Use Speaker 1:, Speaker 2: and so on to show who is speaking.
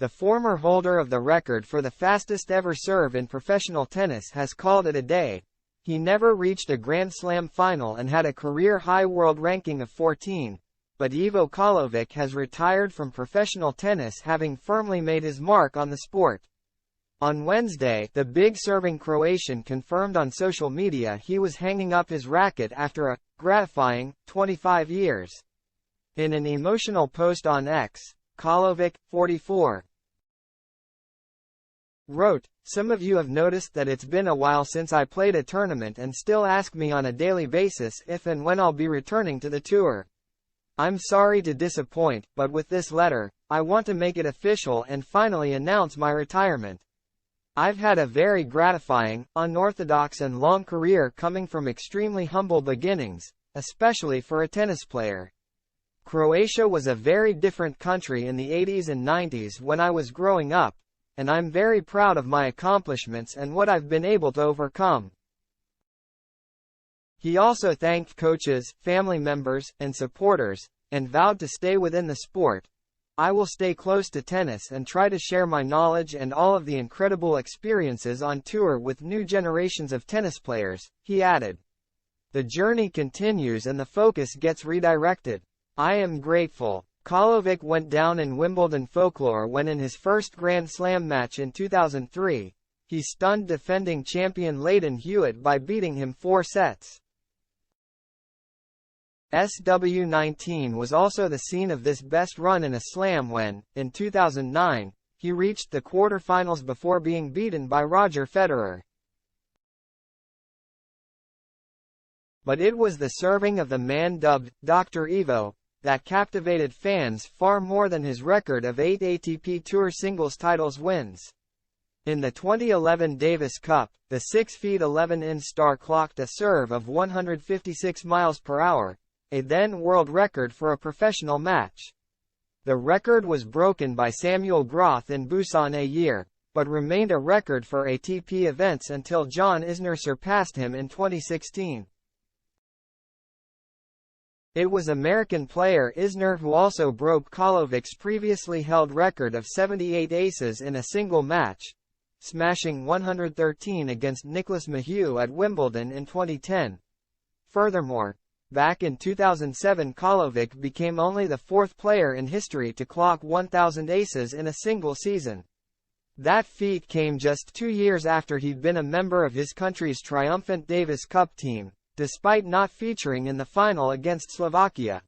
Speaker 1: The former holder of the record for the fastest ever serve in professional tennis has called it a day. He never reached a Grand Slam final and had a career-high world ranking of 14, but Ivo Karlovic has retired from professional tennis, having firmly made his mark on the sport. On Wednesday, the big serving Croatian confirmed on social media he was hanging up his racket after a gratifying 25 years. In an emotional post on X, Karlovic, 44, wrote, "Some of you have noticed that it's been a while since I played a tournament and still ask me on a daily basis if and when I'll be returning to the tour. I'm sorry to disappoint, but with this letter, I want to make it official and finally announce my retirement. I've had a very gratifying, unorthodox and long career coming from extremely humble beginnings, especially for a tennis player. Croatia was a very different country in the 80s and 90s when I was growing up, and I'm very proud of my accomplishments and what I've been able to overcome." He also thanked coaches, family members, and supporters, and vowed to stay within the sport. "I will stay close to tennis and try to share my knowledge and all of the incredible experiences on tour with new generations of tennis players," he added. "The journey continues and the focus gets redirected. I am grateful." Karlovic went down in Wimbledon folklore when in his first Grand Slam match in 2003, he stunned defending champion Lleyton Hewitt by beating him 4 sets. SW19 was also the scene of this best run in a slam when, in 2009, he reached the quarterfinals before being beaten by Roger Federer. But it was the serving of the man dubbed Dr. Evo that captivated fans far more than his record of 8 ATP Tour singles titles wins. In the 2011 Davis Cup, the 6'11" star clocked a serve of 156 miles per hour, a then world record for a professional match. The record was broken by Samuel Groth in Busan a year, but remained a record for ATP events until John Isner surpassed him in 2016. It was American player Isner who also broke Karlovic's previously held record of 78 aces in a single match, smashing 113 against Nicolas Mahut at Wimbledon in 2010. Furthermore, back in 2007 Karlovic became only the 4th player in history to clock 1,000 aces in a single season. That feat came just 2 years after he'd been a member of his country's triumphant Davis Cup team, despite not featuring in the final against Slovakia.